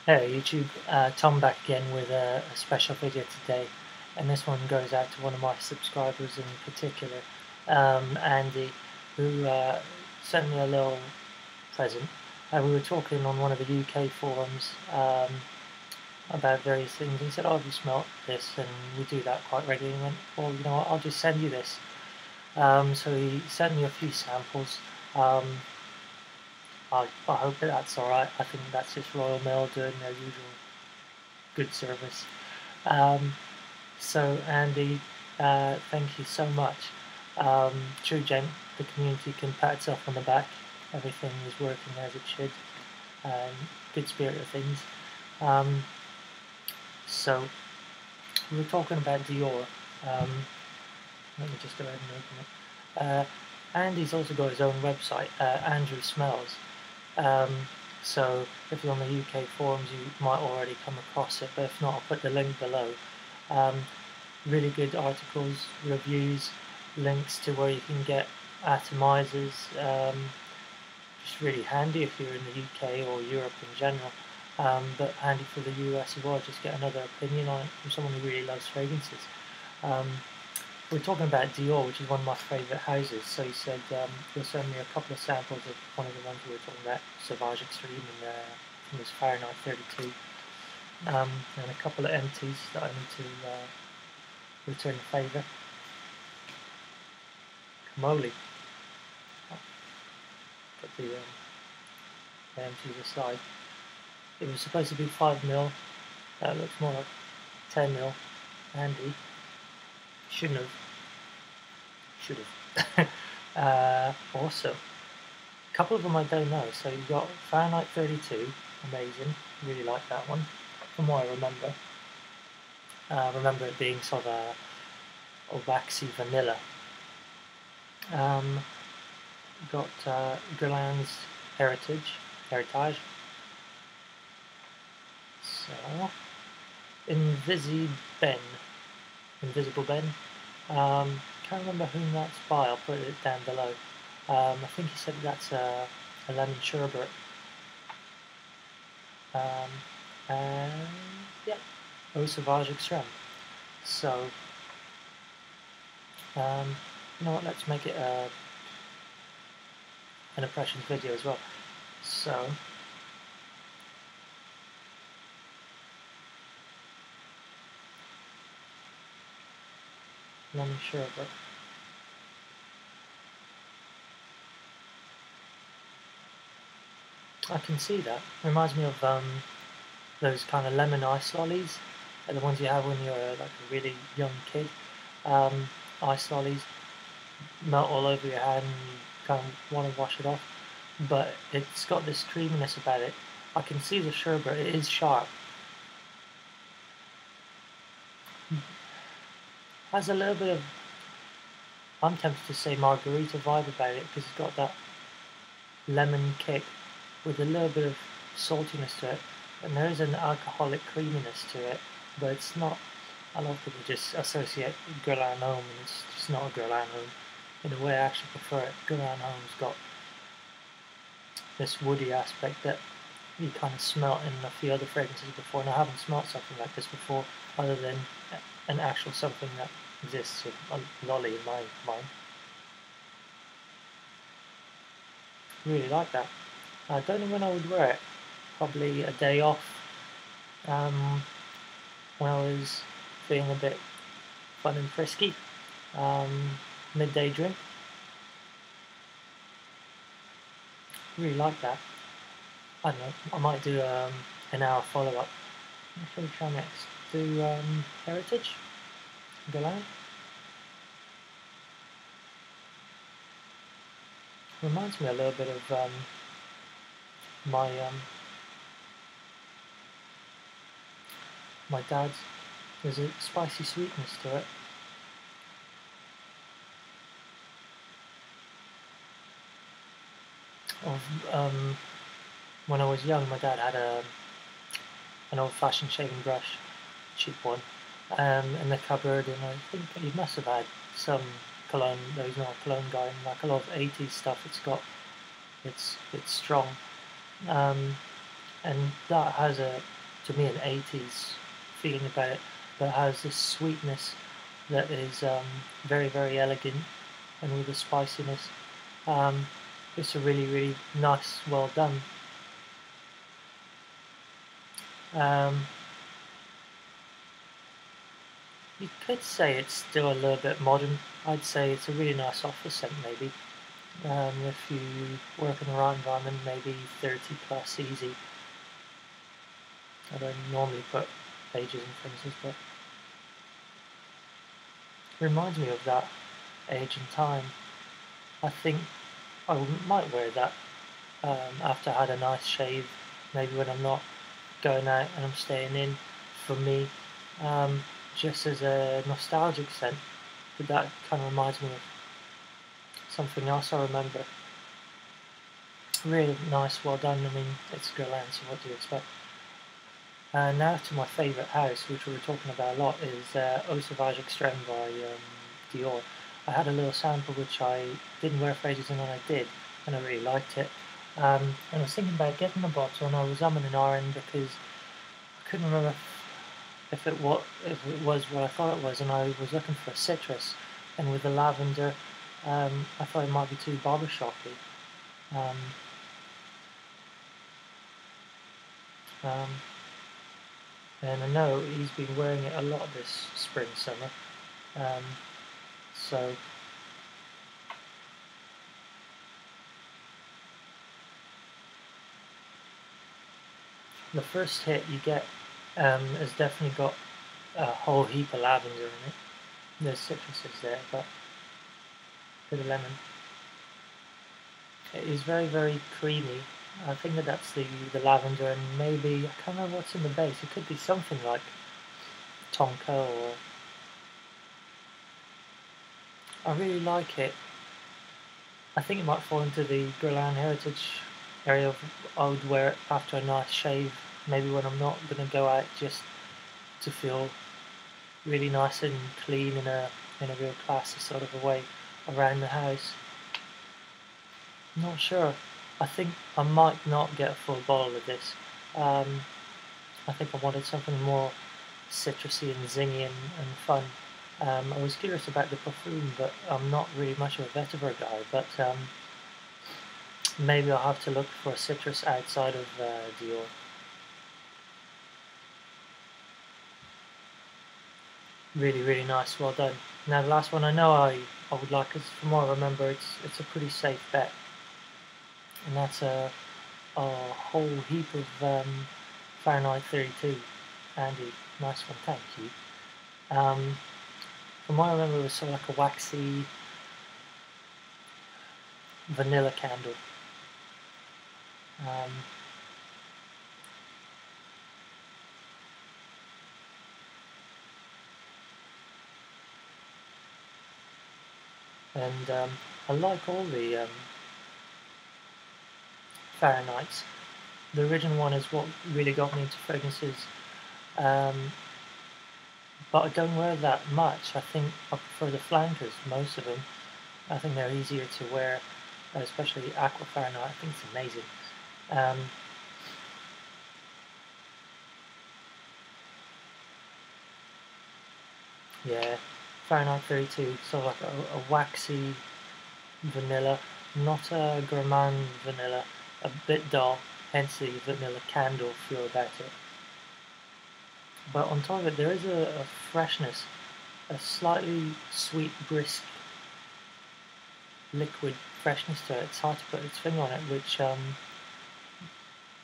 Hey YouTube, Tom back again with a special video today, and this one goes out to one of my subscribers in particular, Andy, who sent me a little present. We were talking on one of the UK forums about various things. He said, "Oh, have you smelt this?" And we do that quite regularly. And went, "Well, you know what, I'll just send you this." So he sent me a few samples. I hope that that's alright. I think that's just Royal Mail doing their usual good service. So Andy, thank you so much. True gent, the community can pat itself on the back. Everything is working as it should. Good spirit of things. So we were talking about Dior. Let me just go ahead and open it. Andy's also got his own website, Andrew Smells. So if you're on the UK forums, you might already come across it, but if not, I'll put the link below. Really good articles, reviews, links to where you can get atomizers. Just really handy if you're in the UK or Europe in general, but handy for the US as well. Just get another opinion on it from someone who really loves fragrances. We're talking about Dior, which is one of my favourite houses, so he said he'll send me a couple of samples of one of the ones we were talking about, Sauvage Extreme, and from his Fahrenheit 32, and a couple of empties that I need to return the favour. Camoli. Put the empties aside. It was supposed to be 5ml, that looks more like 10ml, handy. Should have. Also, a couple of them I don't know. So you've got Fahrenheit 32, amazing, really like that one, from what I remember. Remember it being sort of a waxy vanilla. Got Guerlain's Heritage. So, Invisible Ben. Can't remember whom that's by. I'll put it down below. I think he said that's a lemon sherbet. And yeah, Sauvage Extreme. So, you know what? Let's make it an impressions video as well. So. Lemon sherbet. I can see that. Reminds me of those kind of lemon ice lollies, the ones you have when you're like a really young kid. Ice lollies melt all over your hand and you kind of want to wash it off, but it's got this creaminess about it. I can see the sherbet, it is sharp. Has a little bit of, I'm tempted to say margarita vibe about it, because it's got that lemon kick with a little bit of saltiness to it, and there is an alcoholic creaminess to it, but it's not. A lot of people just associate Guerlain Homme, and it's just not a Guerlain Homme. In a way, I actually prefer it. Guerlain Homme's got this woody aspect that you kind of smelt in a few other fragrances before, and I haven't smelt something like this before, other than an actual something that exists, a lolly in my mind. Really like that. I don't know when I would wear it. Probably a day off, when I was feeling a bit fun and frisky. Midday drink. Really like that. I don't know, I might do an hour follow-up. What shall we try next? Do Heritage? Guerlain? Reminds me a little bit of my dad's. There's a spicy sweetness to it. When I was young, my dad had an old-fashioned shaving brush, cheap one, in the cupboard, and I think he must have had some cologne. Though he's not a cologne guy, and like a lot of 80s stuff, it's strong, and that has a to me, an 80s feeling about it, but has this sweetness that is very, very elegant and with a spiciness. It's a really, really nice, well done. You could say it's still a little bit modern. I'd say it's a really nice office scent, maybe. If you work in the right environment, maybe 30 plus easy. I don't normally put ages and things, but it reminds me of that age and time. I think I might wear that after I had a nice shave, maybe when I'm not going out and I'm staying in, for me, just as a nostalgic scent. But that kind of reminds me of something else I remember. Really nice, well done. I mean, it's Guerlain, so what do you expect? Now to my favourite house, which we were talking about a lot, is Sauvage Extreme by Dior. I had a little sample which I didn't wear for ages, and then I did, and I really liked it. And I was thinking about getting a bottle, and I was umming and ahhing because I couldn't remember if it was what I thought it was, and I was looking for a citrus, and with the lavender, I thought it might be too barbershoppy. And I know he's been wearing it a lot this spring, summer. So the first hit you get has definitely got a whole heap of lavender in it. There's citruses there, but a bit of lemon. It is very, very creamy. I think that's the lavender, and maybe, I can't remember what's in the base. It could be something like tonka, or I really like it. I think it might fall into the Guerlain heritage area of I would wear it after a nice shave, maybe when I'm not going to go out, just to feel really nice and clean in a real classy sort of a way around the house. Not sure. I think I might not get a full bottle of this. I think I wanted something more citrusy and zingy and fun. I was curious about the perfume, but I'm not really much of a vetiver guy, but maybe I'll have to look for a citrus outside of Dior. Really, really nice, well done. Now the last one I know I would like, because from what I remember, it's a pretty safe bet, and that's a whole heap of Fahrenheit 32. Andy, nice one, thank you. From what I remember, it was sort of like a waxy vanilla candle. And I like all the Fahrenheits. The original one is what really got me into fragrances, but I don't wear that much. I think I prefer the flankers, most of them. I think they're easier to wear, especially Aqua Fahrenheit. I think it's amazing. Yeah, Fahrenheit 32, sort of like a waxy vanilla, not a gourmand vanilla, a bit dull, hence the vanilla candle feel about it. But on top of it, there is a freshness, a slightly sweet, brisk, liquid freshness to it. It's hard to put its finger on it, which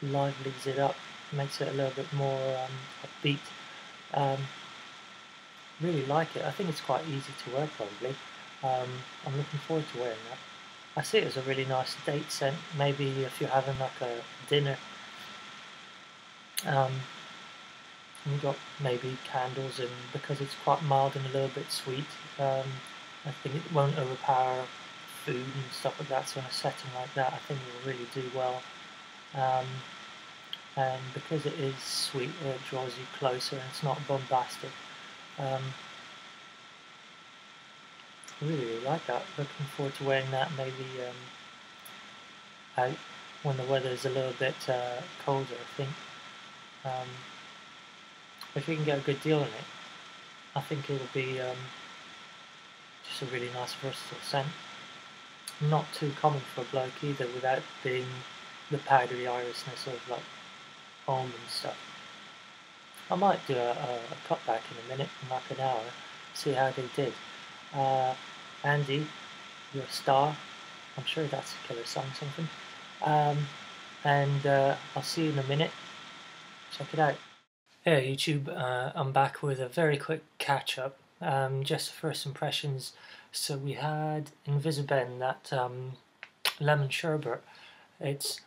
livelies it up, makes it a little bit more upbeat. Really like it. I think it's quite easy to wear, probably. I'm looking forward to wearing that. I see it as a really nice date scent, maybe if you're having like a dinner. You've got maybe candles, and because it's quite mild and a little bit sweet, I think it won't overpower food and stuff like that, so in a setting like that I think it will really do well. And because it is sweet, it draws you closer and it's not bombastic. I really, really like that. Looking forward to wearing that maybe out when the weather is a little bit colder, I think. if you can get a good deal on it, I think it will be just a really nice versatile scent. Not too common for a bloke either, without being the powdery irisness of like almond stuff. I might do a cutback in a minute, in like an hour, see how they did. Andy, you're a star. I'm sure that's a killer song, something. And I'll see you in a minute. Check it out. Hey YouTube, I'm back with a very quick catch up. Just first impressions. So we had Invisi, that lemon sherbet. It's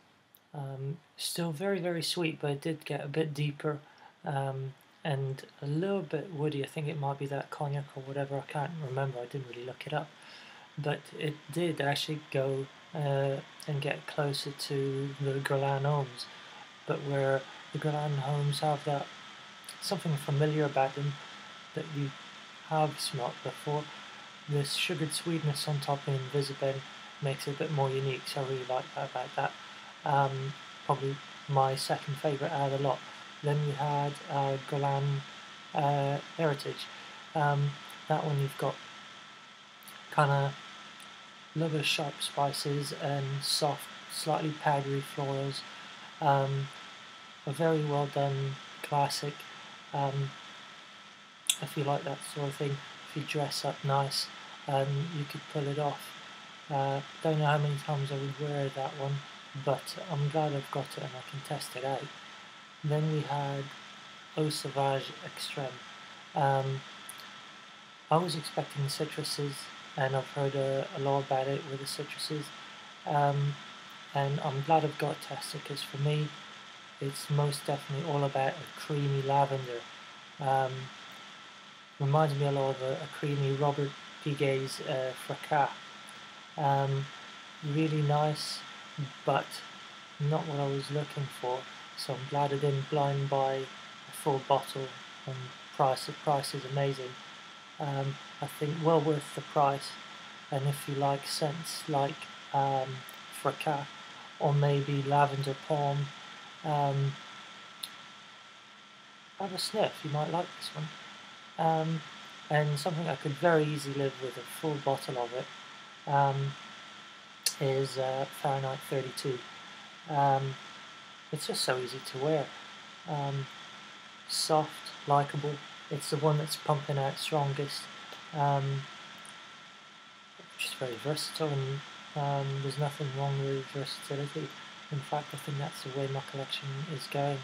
still very, very sweet, but it did get a bit deeper and a little bit woody. I think it might be that cognac or whatever. I can't remember. I didn't really look it up. But it did actually go and get closer to the Guerlain homes, but where the Guerlain homes have that something familiar about them that you have smelt before. This sugared sweetness on top of Invisi makes it a bit more unique, so I really like that about that. Probably my second favourite out of the lot. Then we had Guerlain Heritage. That one you've got kind of a little bit of sharp spices and soft, slightly powdery florals. A very well done classic. If you like that sort of thing, if you dress up nice, you could pull it off. Don't know how many times I would wear that one, but I'm glad I've got it and I can test it out. Then we had Sauvage Extreme. I was expecting citruses, and I've heard a lot about it with the citruses, and I'm glad I've got tested, because for me it's most definitely all about a creamy lavender. Reminds me a lot of a creamy Robert Piguet's Fracas. Really nice, but not what I was looking for, so I'm glad I didn't blind buy a full bottle. And the price is amazing. I think well worth the price, and if you like scents like Fracas or maybe lavender palm, have a sniff, you might like this one. And something I could very easily live with a full bottle of it is Fahrenheit 32. It's just so easy to wear. Soft, likeable. It's the one that's pumping out strongest. Just very versatile, and there's nothing wrong with versatility. In fact, I think that's the way my collection is going.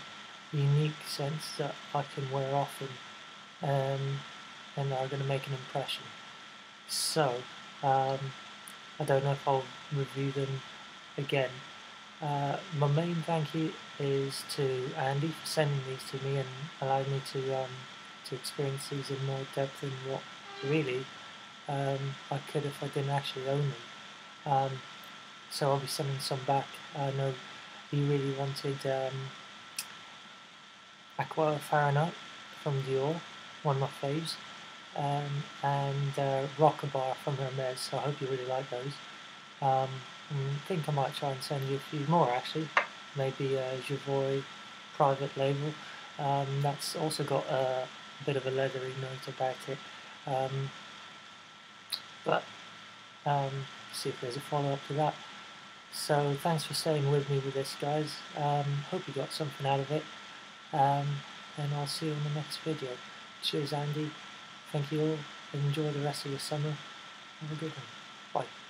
Unique scents that I can wear often, and are going to make an impression. So, I don't know if I'll review them again. My main thank you is to Andy for sending these to me and allowing me to experience these in more depth than what really I could if I didn't actually own them. So I'll be sending some back. I know he really wanted Aqua Fahrenheit from Dior, one of my faves, and Rockabar from Hermes, so I hope you really like those. I think I might try and send you a few more actually, maybe a Javoy private label. That's also got a bit of a leathery note about it, but see if there's a follow-up to that. So thanks for staying with me with this, guys. Hope you got something out of it, and I'll see you in the next video. Cheers, Andy. Thank you all, and enjoy the rest of your summer. Have a good one. Bye.